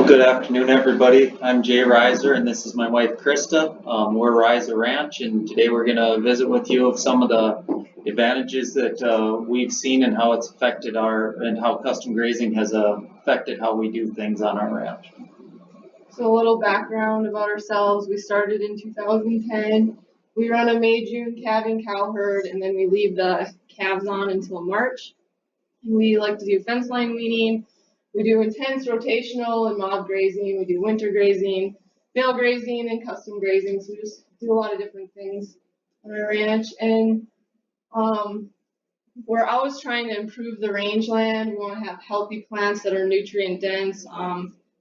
Good afternoon, everybody. I'm Jay Reiser, and this is my wife, Krista. We're Reiser Ranch, and today we're going to visit with you of some of the advantages that we've seen and how it's affected how custom grazing has affected how we do things on our ranch. So a little background about ourselves. We started in 2010. We run a May-June calving cow herd, and then we leave the calves on until March. We like to do fence line weaning. We do intense rotational and mob grazing. We do winter grazing, bale grazing, and custom grazing. So we just do a lot of different things on our ranch. And we're always trying to improve the rangeland. We want to have healthy plants that are nutrient dense,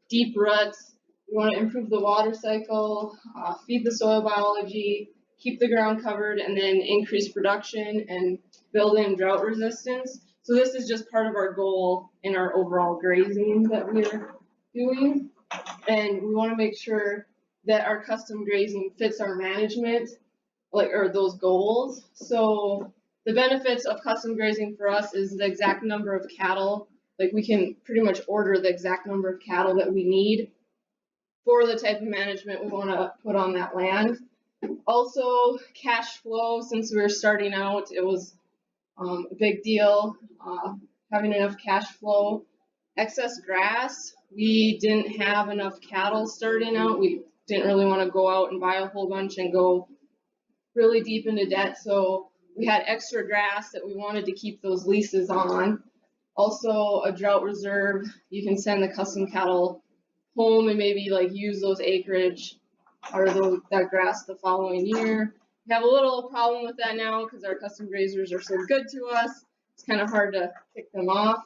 deep roots. We want to improve the water cycle, feed the soil biology, keep the ground covered, and then increase production and build in drought resistance. So this is just part of our goal in our overall grazing that we're doing. And we want to make sure that our custom grazing fits our management, or those goals. So the benefits of custom grazing for us is the exact number of cattle. Like we can pretty much order the exact number of cattle that we need for the type of management we want to put on that land. Also, cash flow. Since we were starting out, it was a big deal, having enough cash flow. Excess grass, we didn't have enough cattle starting out. We didn't really want to go out and buy a whole bunch and go really deep into debt, so we had extra grass that we wanted to keep those leases on. Also, a drought reserve. You can send the custom cattle home and maybe use those acreage or that grass the following year. We have a little problem with that now because our custom grazers are so good to us. It's kind of hard to kick them off.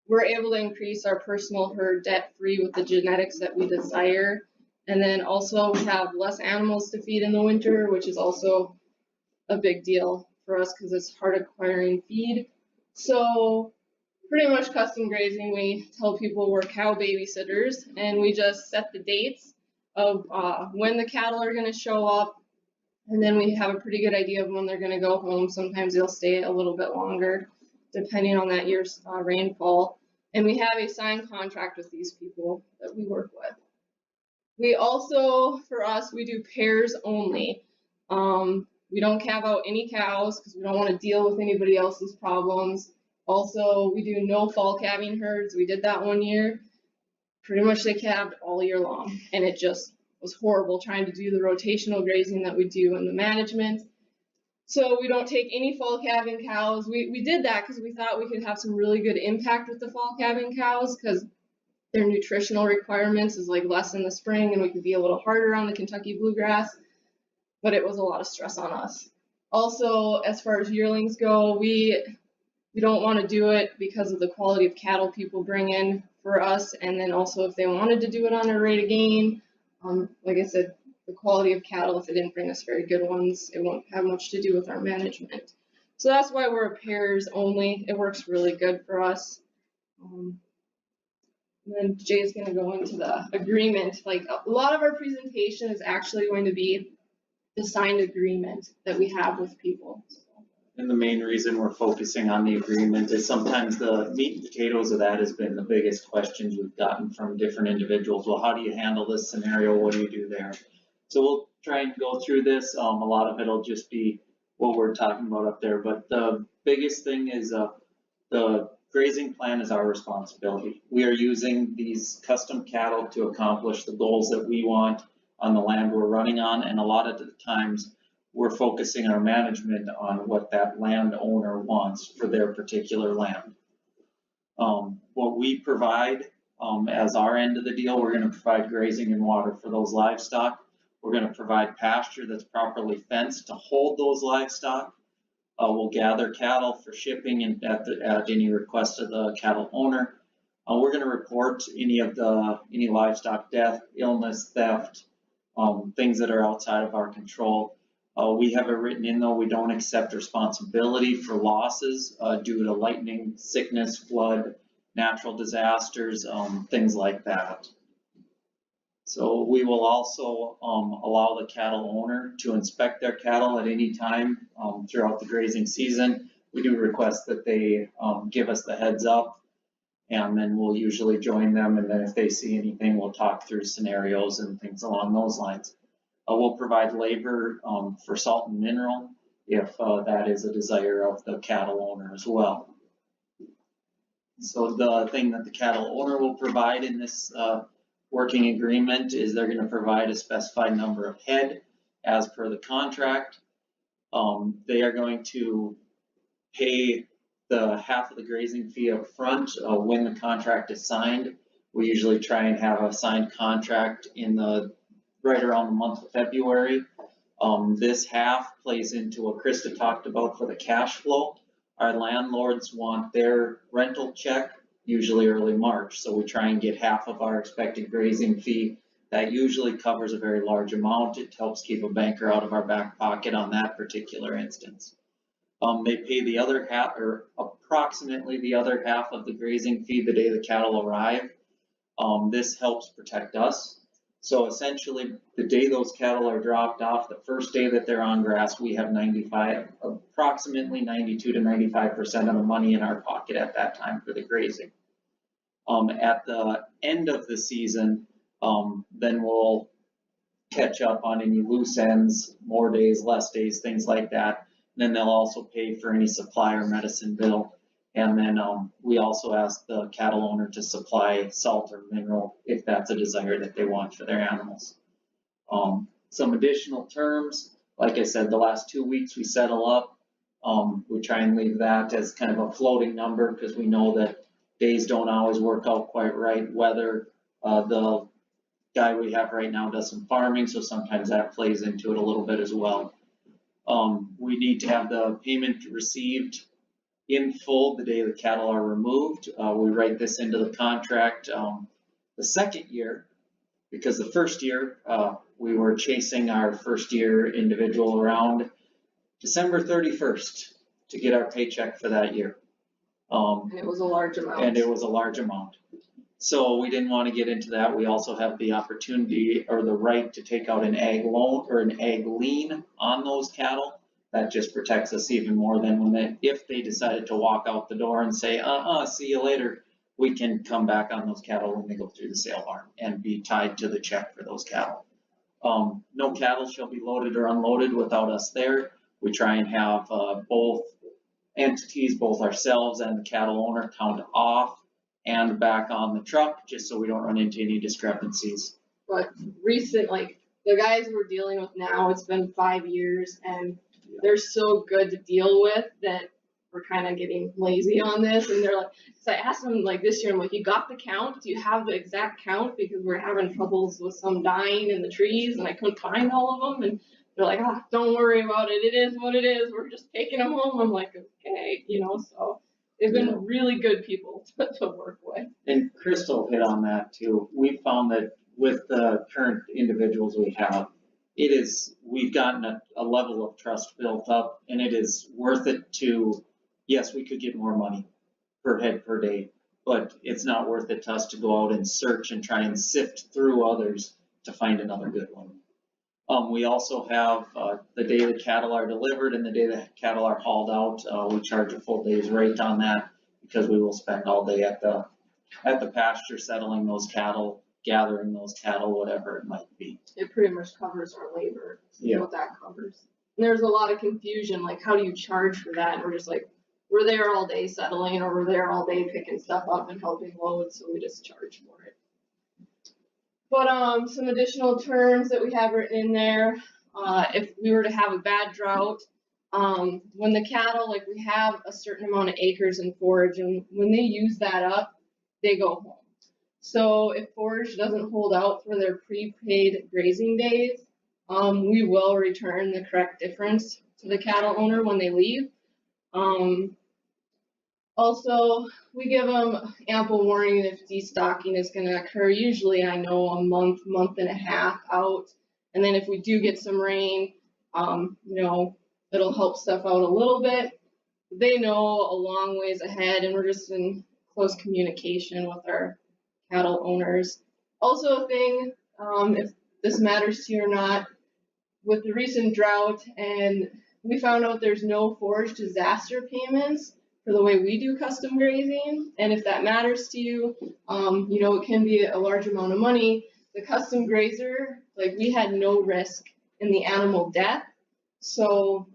We're able to increase our personal herd debt-free with the genetics that we desire. And then also we have less animals to feed in the winter, which is also a big deal for us because it's hard acquiring feed. So pretty much custom grazing, we tell people we're cow babysitters, and we just set the dates of when the cattle are going to show up, and then we have a pretty good idea of when they're going to go home. Sometimes they'll stay a little bit longer depending on that year's rainfall, and we have a signed contract with these people that we work with. We also, for us, we do pairs only. We don't calve out any cows because we don't want to deal with anybody else's problems. Also, we do no fall calving herds. We did that one year. Pretty much they calved all year long, and it just was horrible trying to do the rotational grazing that we do in the management. So we don't take any fall calving cows. We did that because we thought we could have some really good impact with the fall calving cows because their nutritional requirements is less in the spring, and we could be a little harder on the Kentucky bluegrass, but it was a lot of stress on us. Also, as far as yearlings go, we don't want to do it because of the quality of cattle people bring in for us, and then also if they wanted to do it on a rate of gain, like I said, the quality of cattle, if they didn't bring us very good ones, it won't have much to do with our management. So that's why we're pairs only. It works really good for us. And then Jay's going to go into the agreement. A lot of our presentation is actually going to be the signed agreement that we have with people. And the main reason we're focusing on the agreement is sometimes the meat and potatoes of that has been the biggest questions we've gotten from different individuals. Well, how do you handle this scenario? What do you do there? So we'll try and go through this. A lot of it will just be what we're talking about up there. But the biggest thing is the grazing plan is our responsibility. We are using these custom cattle to accomplish the goals that we want on the land we're running on. And a lot of the times, we're focusing our management on what that landowner wants for their particular land. What we provide as our end of the deal, we're going to provide grazing and water for those livestock. We're going to provide pasture that's properly fenced to hold those livestock. We'll gather cattle for shipping and at any request of the cattle owner. We're going to report any livestock death, illness, theft, things that are outside of our control. We have it written in, though, we don't accept responsibility for losses due to lightning, sickness, flood, natural disasters, things like that. So we will also allow the cattle owner to inspect their cattle at any time throughout the grazing season. We do request that they give us the heads up And then we'll usually join them, and then if they see anything, we'll talk through scenarios and things along those lines. We'll provide labor for salt and mineral if that is a desire of the cattle owner as well. So the thing that the cattle owner will provide in this working agreement is they're going to provide a specified number of head as per the contract. They are going to pay the half of the grazing fee up front when the contract is signed. We usually try and have a signed contract in the right around the month of February. This half plays into what Krista talked about for the cash flow. Our landlords want their rental check usually early March, so we try and get half of our expected grazing fee. That usually covers a very large amount. It helps keep a banker out of our back pocket on that particular instance. They pay the other half, or approximately the other half of the grazing fee the day the cattle arrive. This helps protect us. So essentially, the day those cattle are dropped off, the first day that they're on grass, we have approximately 92 to 95% of the money in our pocket at that time for the grazing. At the end of the season, then we'll catch up on any loose ends, more days, less days, things like that. Then they'll also pay for any supply or medicine bill. And then we also ask the cattle owner to supply salt or mineral if that's a desire that they want for their animals. Some additional terms, like I said, the last 2 weeks we settle up. We try and leave that as kind of a floating number because we know that days don't always work out quite right. Whether the guy we have right now does some farming, so sometimes that plays into it a little bit as well. We need to have the payment received in full the day the cattle are removed. We write this into the contract the second year, because the first year we were chasing our first year individual around December 31st to get our paycheck for that year. And it was a large amount. So we didn't want to get into that. We also have the opportunity or the right to take out an ag loan or an ag lien on those cattle. That just protects us even more than if they decided to walk out the door and say, see you later, we can come back on those cattle when they go through the sale barn and be tied to the check for those cattle. No cattle shall be loaded or unloaded without us there. We try and have both entities, both ourselves and the cattle owner, count off and back on the truck, just so we don't run into any discrepancies. But the guys we're dealing with now, it's been 5 years, and they're so good to deal with that we're kind of getting lazy on this. And they're like, so I asked them this year, I'm like, you got the count? Do you have the exact count? Because we're having troubles with some dying in the trees, and I couldn't find all of them. And they're like, don't worry about it. It is what it is. We're just taking them home. I'm like, okay, so. They've been really good people to work with. And Crystal hit on that too. We found that with the current individuals we have, we've gotten a level of trust built up, and it is worth it to, yes, we could get more money per head per day, but it's not worth it to us to go out and search and try and sift through others to find another good one. We also have the day the cattle are delivered and the day the cattle are hauled out, we charge a full day's rate on that because we will spend all day at the pasture settling those cattle, gathering those cattle, whatever it might be. It pretty much covers our labor. What that covers. And there's a lot of confusion, how do you charge for that? And we're just we're there all day settling, or we're there all day picking stuff up and helping load, so we just charge for it. But some additional terms that we have written in there, if we were to have a bad drought, when the cattle, we have a certain amount of acres in forage, and when they use that up, they go home. So if forage doesn't hold out for their prepaid grazing days, we will return the correct difference to the cattle owner when they leave. Also, we give them ample warning if destocking is going to occur. Usually, I know a month and a half out. And then if we do get some rain, it'll help stuff out a little bit. They know a long ways ahead, and we're just in close communication with our cattle owners. Also a thing, if this matters to you or not, with the recent drought, and we found out there's no forage disaster payments for the way we do custom grazing. And if that matters to you, you know, it can be a large amount of money. The custom grazer, like we had no risk in the animal death. So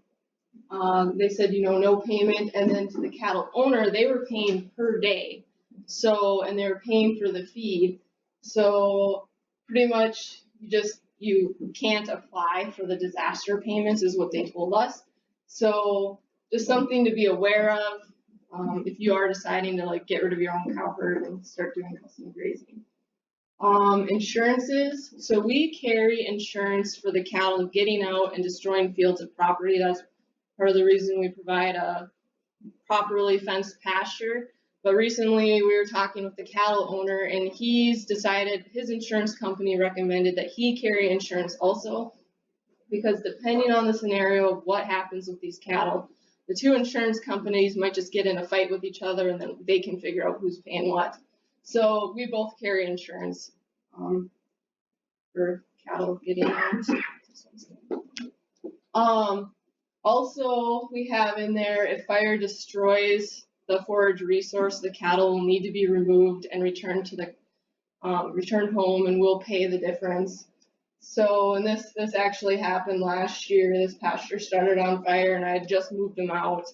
they said, you know, no payment. And then to the cattle owner, they were paying per day. So, and they were paying for the feed. So pretty much you can't apply for the disaster payments is what they told us. So just something to be aware of if you are deciding to like get rid of your own cow herd and start doing custom grazing. Insurances. So we carry insurance for the cattle getting out and destroying fields of property. That's part of the reason we provide a properly fenced pasture. But recently we were talking with the cattle owner and he's decided his insurance company recommended that he carry insurance also, because depending on the scenario of what happens with these cattle, the two insurance companies might just get in a fight with each other and then they can figure out who's paying what. So we both carry insurance for cattle getting out. Also, we have in there, if fire destroys the forage resource, the cattle will need to be removed and returned to the returned home, and we'll pay the difference. So, and this actually happened last year. This pasture started on fire, and I had just moved them out.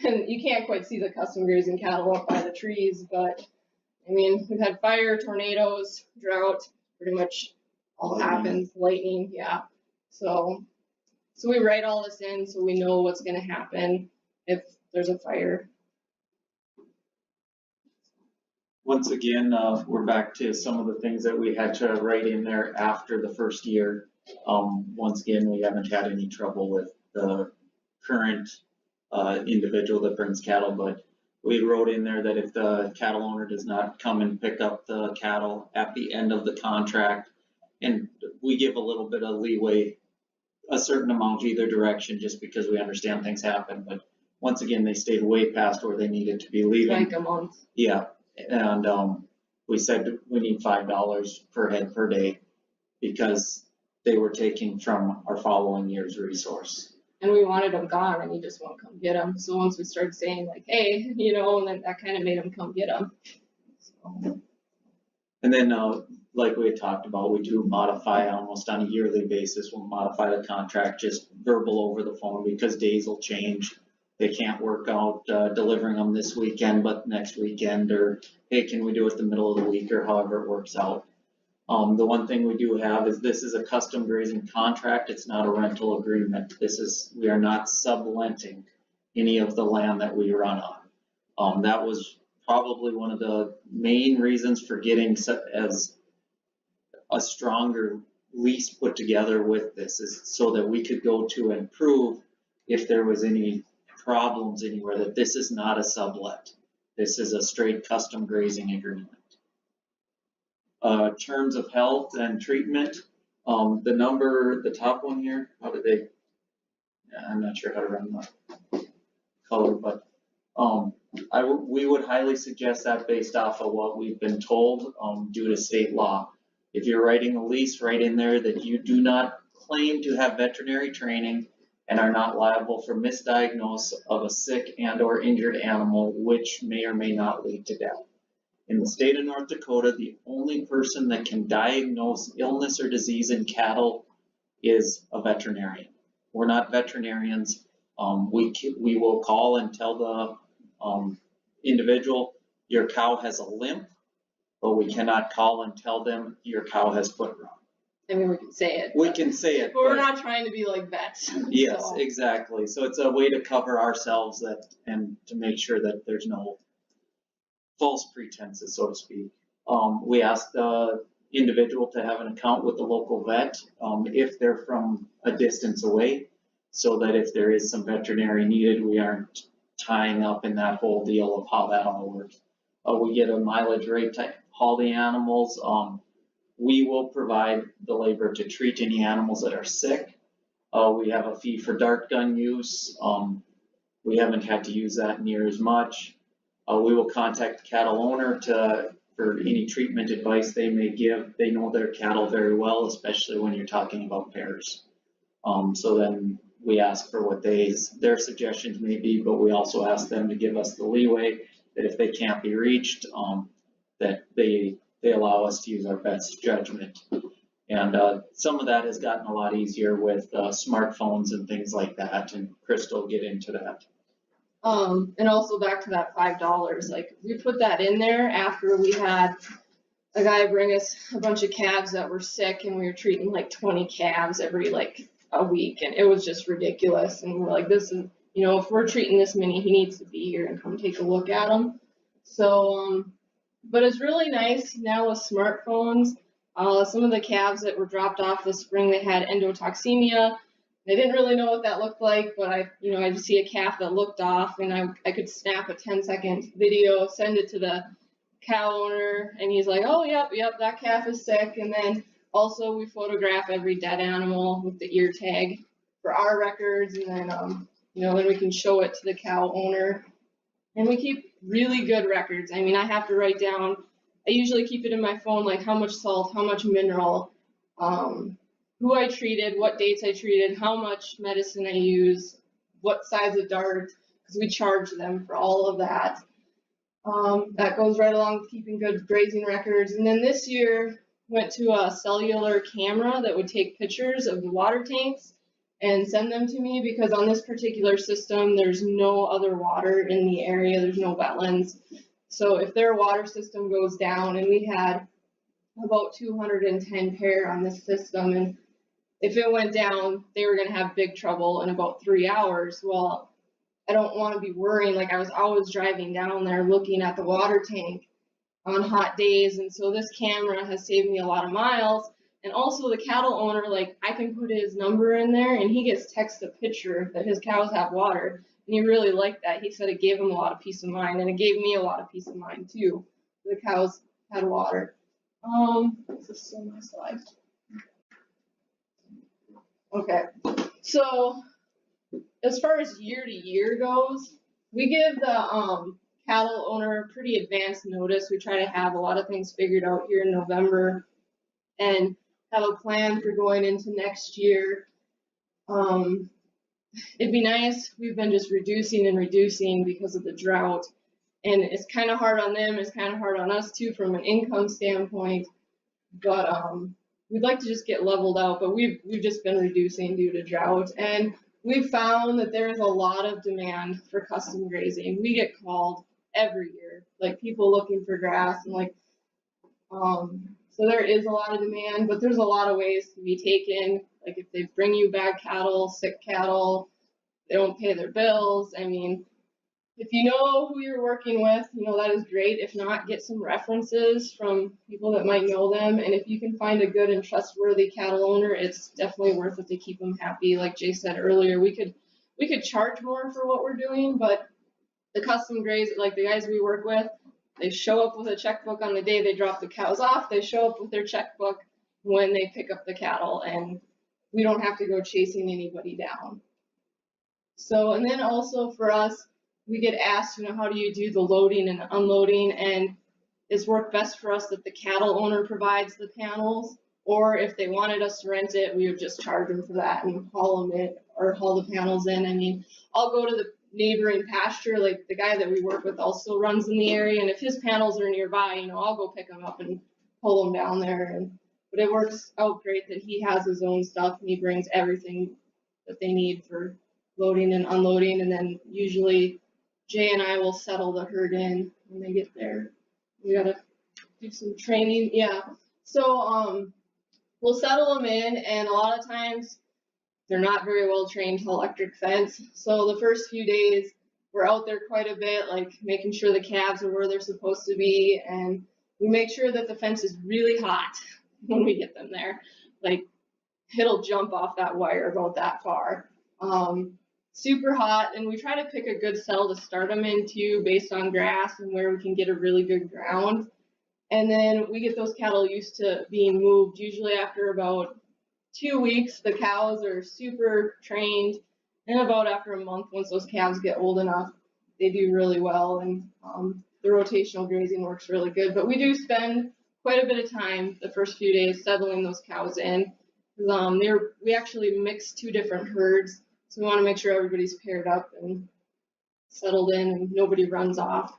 And you can't quite see the custom grazing cattle up by the trees, but I mean, we've had fire, tornadoes, drought, pretty much all happens, lightning, yeah. So we write all this in so we know what's going to happen if there's a fire. Once again, we're back to some of the things that we had to write in there after the first year. Once again, we haven't had any trouble with the current individual that brings cattle, but we wrote in there that if the cattle owner does not come and pick up the cattle at the end of the contract, and we give a little bit of leeway, a certain amount either direction, just because we understand things happen, but once again, they stayed way past where they needed to be leaving. Like a month. Yeah, and we said we need $5 per head per day because they were taking from our following year's resource. And we wanted them gone, and he just won't come get them. So once we started saying like, hey, you know, and then that kind of made him come get them. So. And then, like we had talked about, we do modify almost on a yearly basis. We'll modify the contract, just verbal over the phone, because days will change. They can't work out delivering them this weekend, but next weekend, or hey, can we do it the middle of the week, or however it works out. The one thing we do have is this is a custom grazing contract. It's not a rental agreement. We are not subletting any of the land that we run on. That was probably one of the main reasons for getting as a stronger lease put together with this, is so that we could go to and prove if there was any problems anywhere, that this is not a sublet. This is a straight custom grazing agreement. Terms of health and treatment, the top one here, I'm not sure how to run the color, but we would highly suggest that based off of what we've been told due to state law. If you're writing a lease, write in there that you do not claim to have veterinary training and are not liable for misdiagnosis of a sick and or injured animal, which may or may not lead to death. In the state of North Dakota, the only person that can diagnose illness or disease in cattle is a veterinarian. We're not veterinarians. We will call and tell the individual, your cow has a limp, but we cannot call and tell them your cow has foot rot. I mean, we can say it. We can say it. But we're not trying to be like vets. Yes, so. Exactly. So it's a way to cover ourselves and to make sure that there's no false pretenses, so to speak. We ask the individual to have an account with the local vet if they're from a distance away, so that if there is some veterinary needed, we aren't tying up in that whole deal of how that all works. We get a mileage rate to haul the animals. We will provide the labor to treat any animals that are sick. We have a fee for dart gun use. We haven't had to use that near as much. We will contact the cattle owner for any treatment advice they may give. They know their cattle very well, especially when you're talking about pairs. So then we ask for what their suggestions may be, but we also ask them to give us the leeway that if they can't be reached, that they allow us to use our best judgment. And some of that has gotten a lot easier with smartphones and things like that, and Krista will get into that. And also back to that $5, like we put that in there after we had a guy bring us a bunch of calves that were sick, and we were treating like 20 calves every like a week, and it was just ridiculous. And we're like, this is, you know, if we're treating this many, he needs to be here and come take a look at them. So, but it's really nice now with smartphones. Some of the calves that were dropped off this spring, they had endotoxemia. They didn't really know what that looked like, but I'd see a calf that looked off, and I could snap a 10-second video, send it to the cow owner, and he's like, oh, yep, that calf is sick. And then also we photograph every dead animal with the ear tag for our records, and then, then we can show it to the cow owner. And we keep really good records. I mean, I have to write down, I usually keep it in my phone, like how much salt, how much mineral, who I treated, what dates I treated, how much medicine I use, what size of dart, because we charge them for all of that. That goes right along with keeping good grazing records. And then this year, went to a cellular camera that would take pictures of the water tanks and send them to me, because on this particular system, there's no other water in the area, there's no wetlands. So if their water system goes down, and we had about 210 pair on this system, and if it went down, they were going to have big trouble in about 3 hours. Well, I don't want to be worrying. Like, I was always driving down there looking at the water tank on hot days, and so this camera has saved me a lot of miles. And also the cattle owner, like, I can put his number in there, and he gets text a picture that his cows have water. And he really liked that. He said it gave him a lot of peace of mind, and it gave me a lot of peace of mind too. The cows had water. This is still my slide. Okay, so as far as year to year goes, we give the cattle owner pretty advanced notice. We try to have a lot of things figured out here in November and have a plan for going into next year. It'd be nice. We've been just reducing and reducing because of the drought, and it's kind of hard on them. It's kind of hard on us too from an income standpoint. But we'd like to just get leveled out. But we've just been reducing due to drought, and we've found that there's a lot of demand for custom grazing. We get called every year, like people looking for grass, and like so there is a lot of demand. But there's a lot of ways to be taken. Like if they bring you bad cattle, sick cattle, they don't pay their bills. I mean, if you know who you're working with, that is great. If not, get some references from people that might know them. And if you can find a good and trustworthy cattle owner, it's definitely worth it to keep them happy. Like Jay said earlier, we could charge more for what we're doing, but the custom graze, like the guys we work with, they show up with a checkbook on the day they drop the cows off. They show up with their checkbook when they pick up the cattle, and we don't have to go chasing anybody down. So, and then also for us, we get asked, how do you do the loading and unloading? And it's worked best for us that the cattle owner provides the panels, or if they wanted us to rent it, we would just charge them for that and haul the panels in. I mean, I'll go to the neighboring pasture, like the guy that we work with also runs in the area, and if his panels are nearby, I'll go pick them up and pull them down there. But it works out great that he has his own stuff, and he brings everything that they need for loading and unloading, and then usually Jay and I will settle the herd in when they get there. We gotta do some training, yeah. So we'll settle them in, and a lot of times they're not very well trained to electric fence. So the first few days we're out there quite a bit, like making sure the calves are where they're supposed to be, and we make sure that the fence is really hot when we get them there. Like, it'll jump off that wire about that far. Super hot, and we try to pick a good cell to start them into based on grass and where we can get a really good ground. And then we get those cattle used to being moved. Usually after about 2 weeks, the cows are super trained, and about after a month, once those calves get old enough, they do really well, and the rotational grazing works really good. But we do spend quite a bit of time the first few days settling those cows in. We actually mix 2 different herds. So we want to make sure everybody's paired up and settled in and nobody runs off.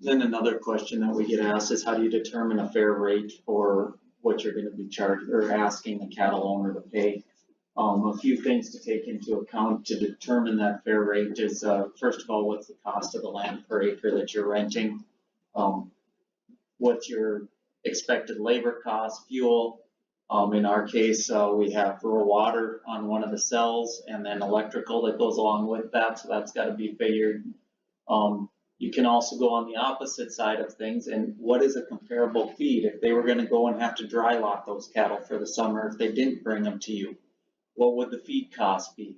Then another question that we get asked is, how do you determine a fair rate for what you're going to be charged or asking the cattle owner to pay? A few things to take into account to determine that fair rate is, first of all, what's the cost of the land per acre that you're renting? What's your expected labor cost, fuel? In our case, we have rural water on one of the cells and then electrical that goes along with that, so that's got to be figured. You can also go on the opposite side of things, and what is a comparable feed? If they were going to go and have to dry lot those cattle for the summer, if they didn't bring them to you, what would the feed cost be?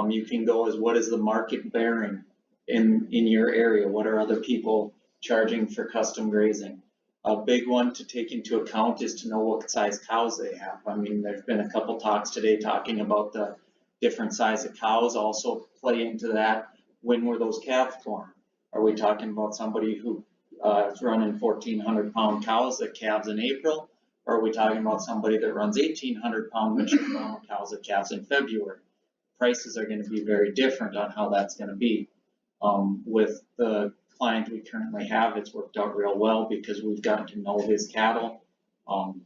You can go as, what is the market bearing in your area? What are other people charging for custom grazing? A big one to take into account is to know what size cows they have. I mean, there's been a couple talks today talking about the different size of cows. Also play into that, when were those calves born? Are we talking about somebody who is running 1,400 pound cows that calves in April? Or are we talking about somebody that runs 1,800 pound mature cows that calves in February? Prices are going to be very different on how that's going to be. With the client we currently have, it's worked out real well because we've gotten to know his cattle.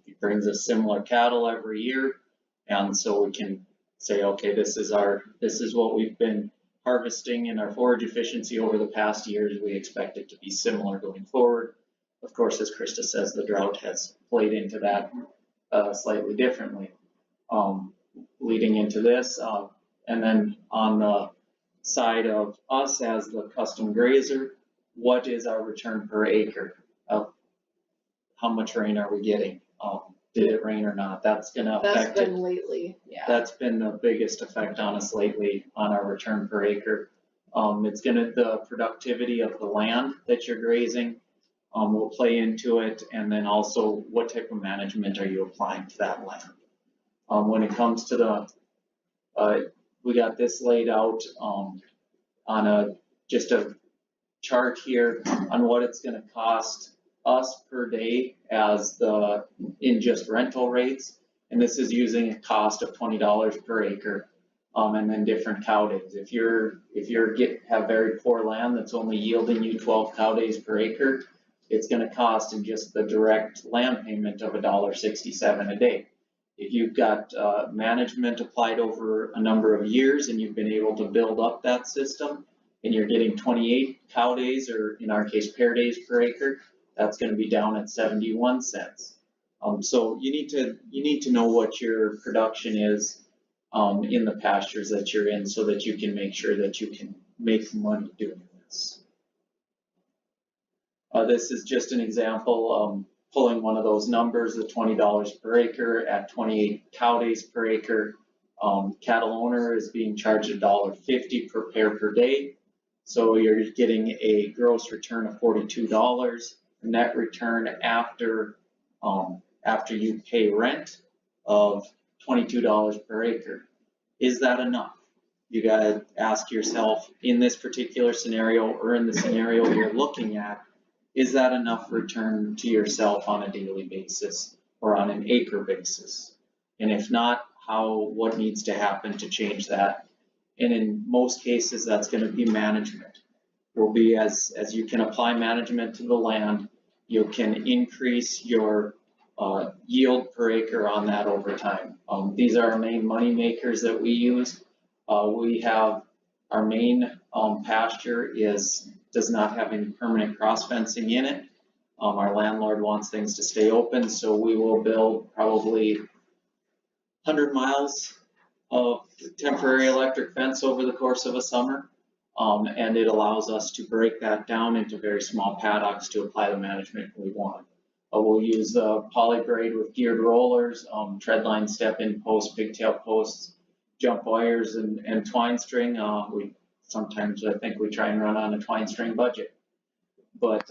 He brings us similar cattle every year, and so we can say, okay, this is what we've been harvesting in our forage efficiency over the past years. We expect it to be similar going forward. Of course, as Krista says, the drought has played into that slightly differently. Leading into this, and then on the side of us as the custom grazer, what is our return per acre? How much rain are we getting? Did it rain or not? That's going to affect it. That's been lately, yeah. That's been the biggest effect on us lately on our return per acre. It's the productivity of the land that you're grazing will play into it, and then also what type of management are you applying to that land. When it comes to we got this laid out on just a chart here on what it's going to cost us per day in just rental rates, and this is using a cost of $20 per acre, and then different cow days. If you have very poor land that's only yielding you 12 cow days per acre, it's going to cost in just the direct land payment of $1.67 a day. If you've got management applied over a number of years and you've been able to build up that system, and you're getting 28 cow days, or in our case, pair days per acre, that's going to be down at 71 cents. So you need to know what your production is in the pastures that you're in, so that you can make sure that you can make money doing this. This is just an example, pulling one of those numbers, the $20 per acre at 28 cow days per acre. Cattle owner is being charged $1.50 per pair per day. So you're getting a gross return of $42, net return after you pay rent of $22 per acre. Is that enough? You gotta ask yourself, in this particular scenario, or in the scenario you're looking at, is that enough return to yourself on a daily basis or on an acre basis? And if not, what needs to happen to change that? And in most cases, that's going to be management. Will be as you can apply management to the land, you can increase your yield per acre on that over time. These are our main money makers that we use. We have our main pasture does not have any permanent cross fencing in it. Our landlord wants things to stay open, so we will build probably 100 miles of temporary electric fence over the course of a summer. And it allows us to break that down into very small paddocks to apply the management we want. We'll use poly braid with geared rollers, treadline step-in posts, pigtail posts, jump wires, and twine string. Sometimes I think we try and run on a twine string budget. But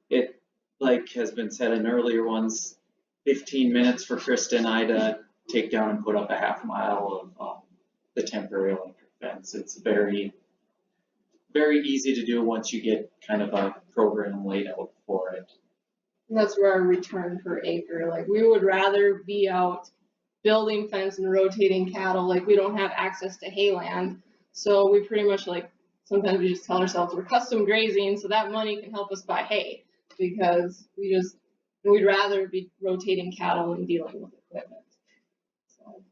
it, like has been said in earlier ones, 15 minutes for Krista and I to take down and put up a half mile of the temporary electric fence. It's very, very easy to do once you get kind of a program laid out for it. And that's where our return per acre, like we would rather be out building fence and rotating cattle. Like we don't have access to hayland. So we pretty much like, sometimes we just tell ourselves we're custom grazing, so that money can help us buy hay, because we'd rather be rotating cattle and dealing with equipment. So.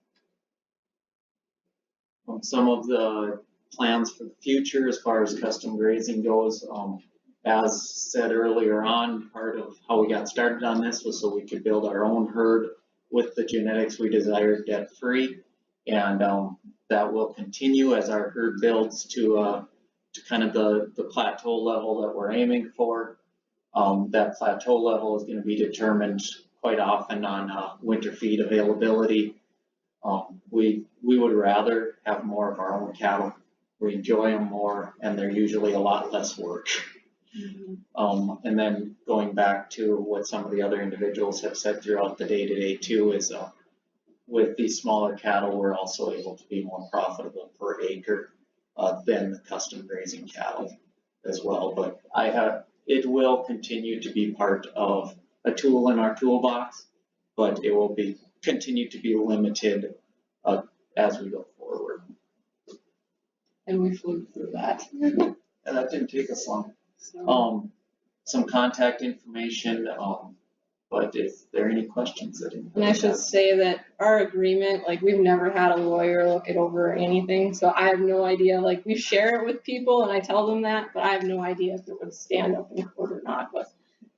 Some of the plans for the future as far as custom grazing goes, as said earlier on, part of how we got started on this was so we could build our own herd with the genetics we desired debt-free, and that will continue as our herd builds to kind of the plateau level that we're aiming for. That plateau level is going to be determined quite often on winter feed availability. We would rather have more of our own cattle. We enjoy them more, and they're usually a lot less work. Mm-hmm. And then going back to what some of the other individuals have said throughout the day-to-day too is with these smaller cattle, we're also able to be more profitable per acre than the custom grazing cattle as well. But it will continue to be part of a tool in our toolbox, but it will continue to be limited as we go forward. And we flew through that. And that didn't take us long. So. Some contact information, but is there any questions that And I should say that our agreement, like we've never had a lawyer look it over or anything, so I have no idea. Like we share it with people and I tell them that, but I have no idea if it would stand up in court or not. But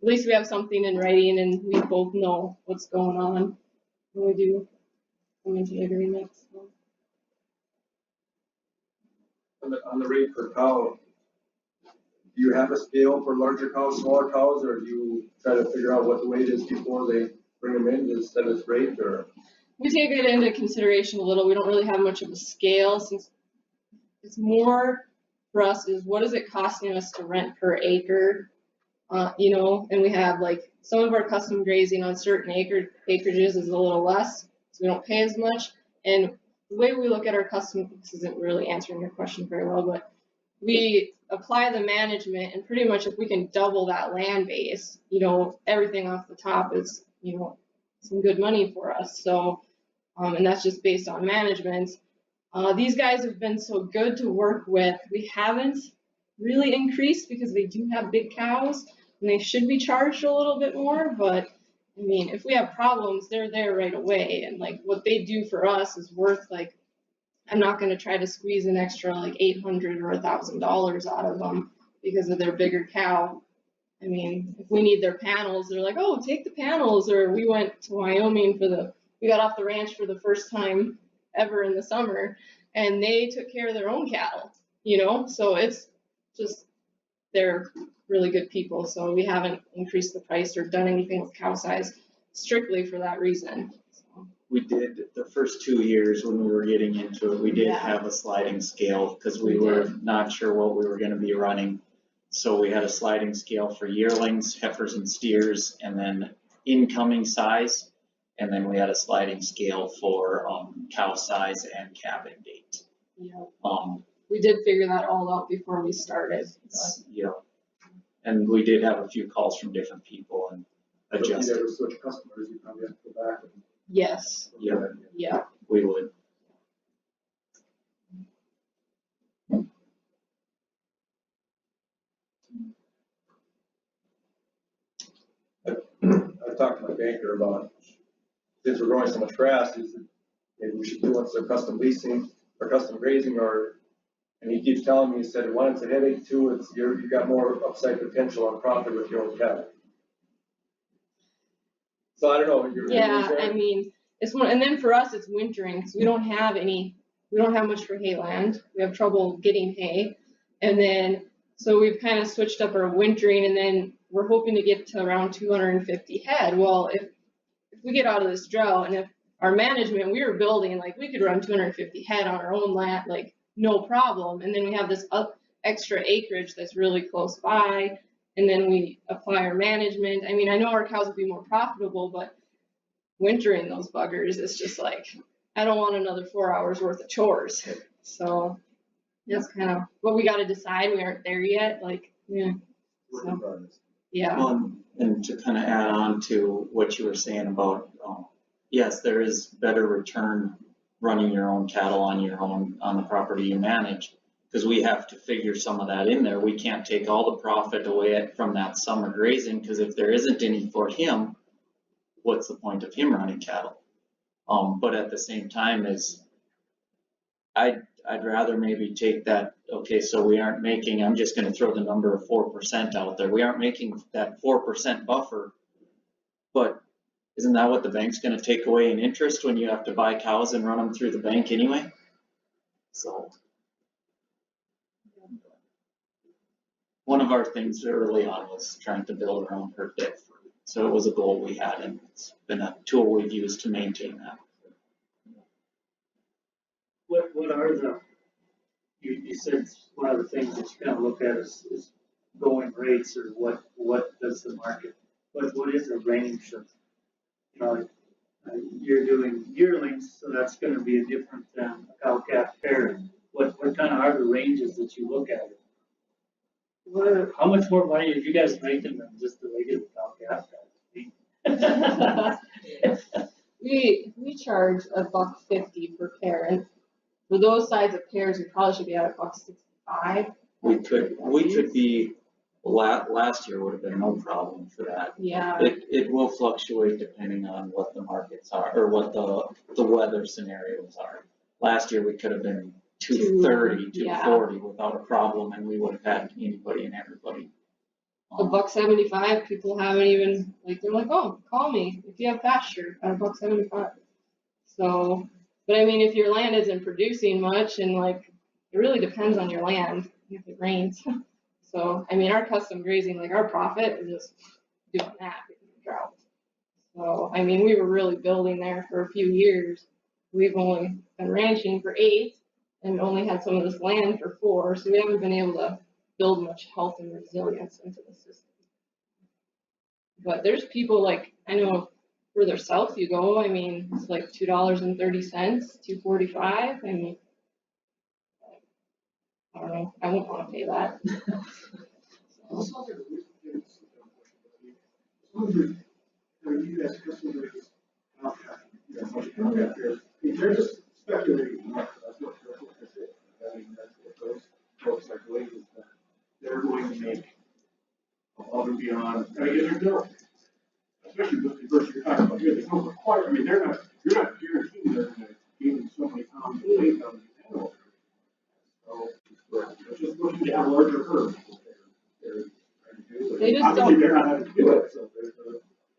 at least we have something in writing and we both know what's going on when we do come into the agreement. So. On the rate per cow, do you have a scale for larger cows, smaller cows, or do you try to figure out what the weight is before they bring them in to set its rate? Or we take it into consideration a little. We don't really have much of a scale, since it's more for us is what is it costing us to rent per acre, and we have like some of our custom grazing on certain acreages is a little less, so we don't pay as much. And the way we look at our custom, this isn't really answering your question very well, but we apply the management, and pretty much if we can double that land base, everything off the top is, some good money for us. So, and that's just based on management. These guys have been so good to work with. We haven't really increased because they do have big cows and they should be charged a little bit more. But I mean, if we have problems, they're there right away. And like what they do for us is worth like, I'm not going to try to squeeze an extra like $800 or $1,000 out of them because of their bigger cow. I mean, if we need their panels, they're like, oh, take the panels. Or we went to Wyoming we got off the ranch for the first time ever in the summer, and they took care of their own cattle, so it's just, they're really good people. So we haven't increased the price or done anything with cow size strictly for that reason. We did the first 2 years when we were getting into it, we did have a sliding scale because we were not sure what we were going to be running. So we had a sliding scale for yearlings, heifers and steers, and then incoming size. And then we had a sliding scale for cow size and calving date. Yeah. We did figure that all out before we started. Yeah. And we did have a few calls from different people and adjusted. If you ever switch customers, you probably have to go back. Yes. Yeah. We would. I talked to my banker about, since we're growing so much grass, maybe we should do what's a custom leasing or custom grazing, and he keeps telling me, he said, one, it's a headache, two, you got more upside potential on profit with your own cattle. So I don't know. I mean, it's one, and then for us, it's wintering because we don't have much for hayland. We have trouble getting hay, and then so we've kind of switched up our wintering, and then we're hoping to get to around 250 head. Well, if we get out of this drought, and if our management, we were building, like we could run 250 head on our own land, like no problem. And then we have this extra acreage that's really close by, and then we apply our management. I mean, I know our cows would be more profitable, but wintering those buggers is just like, I don't want another 4 hours worth of chores. So that's kind of what we got to decide. We aren't there yet. Like, yeah. So, yeah. And to kind of add on to what you were saying about, yes, there is better return running your own cattle on the property you manage, because we have to figure some of that in there. We can't take all the profit away from that summer grazing, because if there isn't any for him, what's the point of him running cattle? But at the same time I'd rather maybe take that, okay, so we aren't making, I'm just gonna throw the number of 4% out there. We aren't making that 4% buffer, but isn't that what the bank's gonna take away in interest when you have to buy cows and run them through the bank anyway? So. One of our things early on was trying to build our own herd debt free. So it was a goal we had, and it's been a tool we've used to maintain that. What are you said one of the things that you kind of look at is going rates, or what does the market, what is the range of, you're doing yearlings, so that's gonna be a different than a cow calf pair. What kind of are the ranges that you look at? How much more money are you guys making than just the regular cow calf guys? We charge $1.50 per pair, and for those size of pairs, we probably should be at $1.65. We could be, last year would have been no problem for that. Yeah. It will fluctuate depending on what the markets are, or what the weather scenarios are. Last year, we could have been 230, 240 without a problem, and we would have had anybody and everybody. $1.75, people haven't even, they're like, oh, call me if you have pasture at $1.75. So, but I mean, if your land isn't producing much, and it really depends on your land if it rains. So, I mean, our custom grazing, our profit is just doing that because of drought. So, I mean, we were really building there for a few years. We've only been ranching for 8 and only had some of this land for 4. So we haven't been able to build much health and resilience into the system. But there's people I know further south you go, I mean, it's $2.30, $2.45. I mean, I don't know, I wouldn't want to pay that. They're just speculating. That's what I mean, that's what those folks are doing, is that they're going to make above and beyond. I mean, there's no, especially with the verse you're talking about here, there's no requirement. I mean, you're not guaranteeing they're going to give them so many pounds of weight on the animal. So they're just looking to have a larger herd. They're trying to do it. They just obviously don't. They're not having to do it. So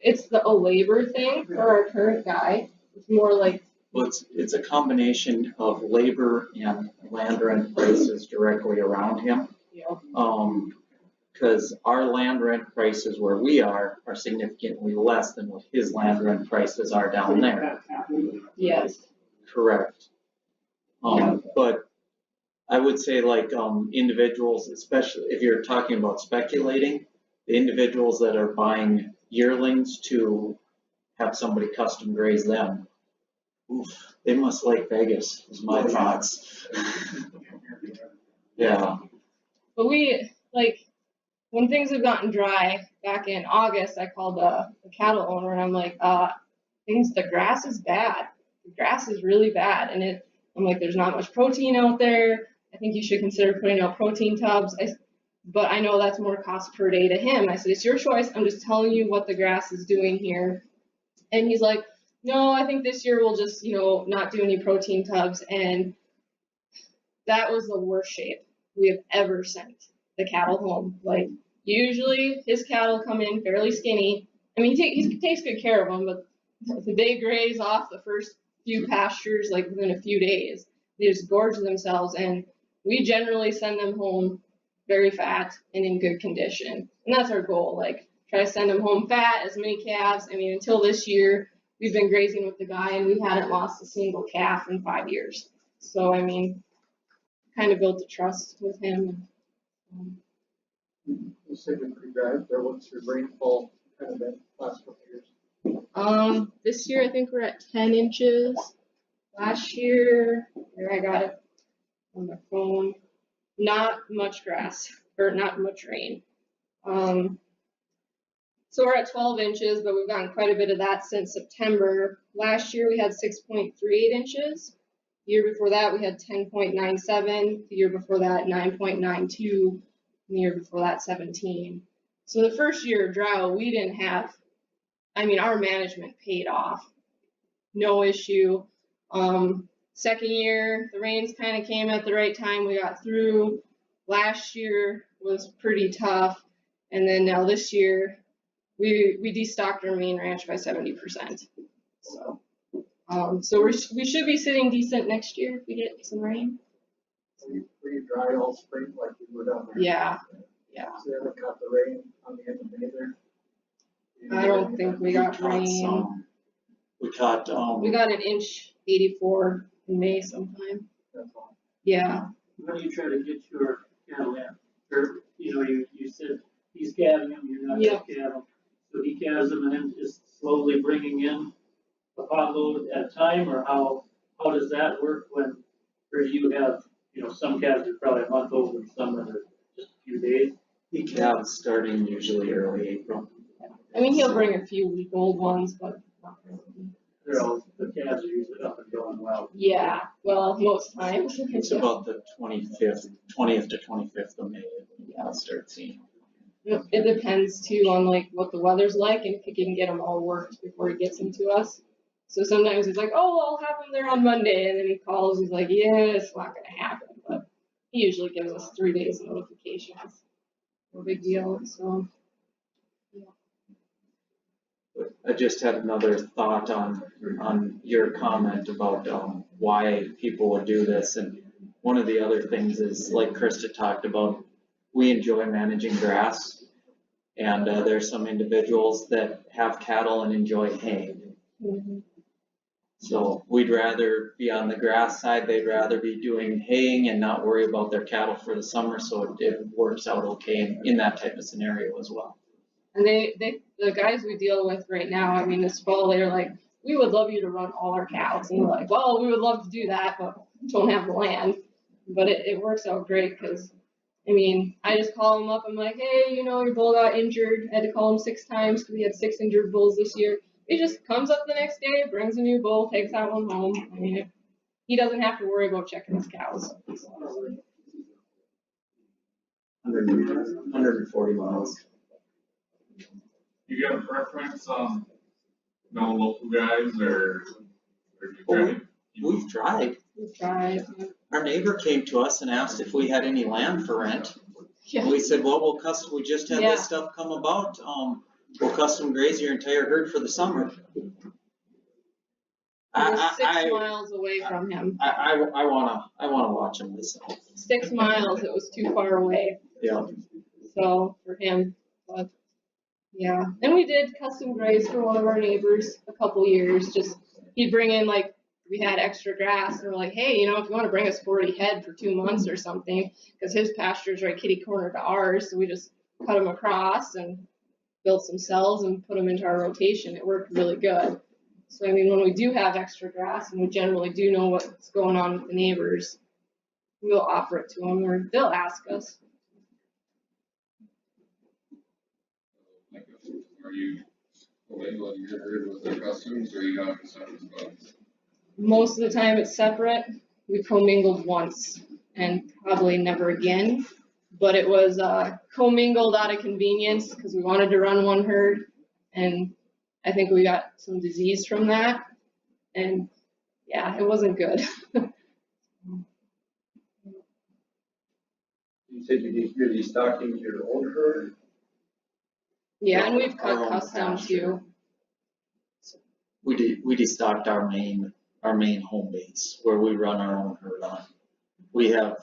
it's a labor thing for our current guy. It's more Well, it's a combination of labor and land rent prices directly around him. Because our land rent prices where we are significantly less than what his land rent prices are down there. yes. Correct. But I would say individuals, especially if you're talking about speculating, the individuals that are buying yearlings to have somebody custom graze them, oof, they must like Vegas, is my thoughts. Yeah. But we, when things have gotten dry, back in August, I called the cattle owner and I'm like, the grass is bad. The grass is really bad. And I'm like, there's not much protein out there. I think you should consider putting out protein tubs. But I know that's more cost per day to him. I said, it's your choice. I'm just telling you what the grass is doing here. And he's like, no, I think this year we'll just, not do any protein tubs. And that was the worst shape we have ever sent the cattle home. Usually his cattle come in fairly skinny. I mean, he takes good care of them, but they graze off the first few pastures within a few days. They just gorge themselves, and we generally send them home very fat and in good condition. And that's our goal. Try to send them home fat, as many calves. I mean, until this year, we've been grazing with the guy, and we hadn't lost a single calf in 5 years. So, I mean, kind of built a trust with him. You said you're pretty bad. What's your rainfall kind of been last couple of years? This year I think we're at 10 inches. Last year, here I got it on my phone, not much grass, or not much rain. So we're at 12 inches, but we've gotten quite a bit of that since September. Last year we had 6.38 inches. The year before that we had 10.97. The year before that 9.92. The year before that 17. So the first year of drought we didn't have, our management paid off. No issue. Second year, the rains kind of came at the right time. We got through. Last year was pretty tough. And then now this year, we destocked our main ranch by 70%. So we should be sitting decent next year if we get some rain. Were you dry all spring like you were down there? Yeah. So you ever caught the rain on the end of May there? I don't think we got rain. some. We caught, We got an inch 84 in May sometime. That's all. Yeah. When do you try to get your cattle in? Or, you said he's calving them, you're not Yep. calving them. So he calves them and then just slowly bringing in a potload at a time, or how does that work when, or do you have, some calves are probably a month old and some that are just a few days? he calves starting usually early April. He'll bring a few week-old ones, but not really. They're all, the calves are usually up and going well. Yeah, well, most times. It's about the 20th to 25th of May, I'll start seeing. It depends too on what the weather's like and if he can get them all worked before he gets them to us. So sometimes he's like, oh, I'll have them there on Monday, and then he calls, he's like, yeah, it's not gonna happen, but he usually gives us 3 days notification. It's no big deal, so. I just had another thought on your comment about why people would do this, and one of the other things is, like Krista talked about, we enjoy managing grass, and there's some individuals that have cattle and enjoy haying. Mm-hmm. So we'd rather be on the grass side, they'd rather be doing haying and not worry about their cattle for the summer, so it works out okay in that type of scenario as well. And the guys we deal with right now, this fall, they're like, we would love you to run all our cows. And we're like, well, we would love to do that, but we don't have the land. But it works out great because, I just call them up. I'm like, hey, your bull got injured. I had to call him 6 times because we had 6 injured bulls this year. He just comes up the next day, brings a new bull, takes that one home. He doesn't have to worry about checking his cows. 140 miles. You got a preference on no local guys or you try? We've tried. We've tried. Our neighbor came to us and asked if we had any land for rent. Yeah. And we said, well, we just had Yeah. this stuff come about. We'll custom graze your entire herd for the summer. We're 6 miles away from him. I wanna watch him myself. 6 miles, it was too far away. Yeah. So for him, but yeah. And we did custom graze for one of our neighbors a couple years. Just he'd bring in we had extra grass and we're like, hey, if you want to bring us 40 head for 2 months or something, because his pasture's right kitty corner to ours, so we just cut them across and built some cells and put them into our rotation. It worked really good. So when we do have extra grass and we generally do know what's going on with the neighbors, we'll offer it to them or they'll ask us. Are you labeling your herd with the customs or you have separate spots? Most of the time it's separate. We commingled once and probably never again, but it was commingled out of convenience because we wanted to run one herd, and I think we got some disease from that, and yeah, it wasn't good. You said you're destocking your own herd? Yeah, and we've Our cut own custom pasture. too. We destocked our main home base where we run our own herd on. We have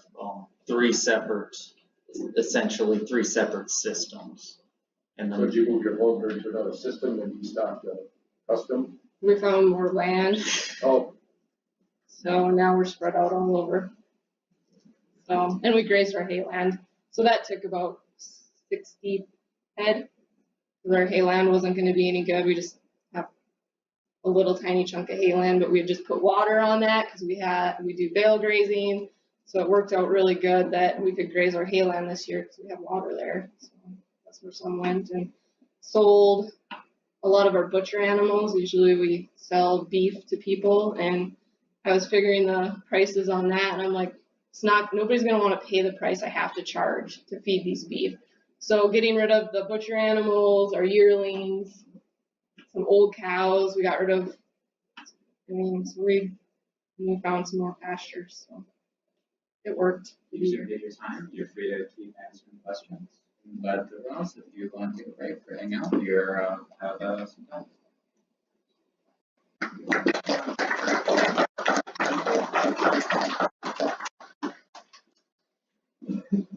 essentially three separate systems. And So then did you move your whole herd to another system and destock the custom? We found more land, Oh, so now we're spread out all over. So, and we grazed our hayland, so that took about 60 head. Our hayland wasn't going to be any good. We just have a little tiny chunk of hayland, but we just put water on that because we do bale grazing, so it worked out really good that we could graze our hayland this year because we have water there. So that's where some went, and sold a lot of our butcher animals. Usually we sell beef to people, and I was figuring the prices on that, and I'm like, nobody's gonna wanna pay the price I have to charge to feed these beef. So getting rid of the butcher animals, our yearlings, some old cows, we got rid of, so we found some more pastures, so it worked. You should get your time. You're free to keep answering questions. But Ross, if you want to take a break or hang out, you're have some time.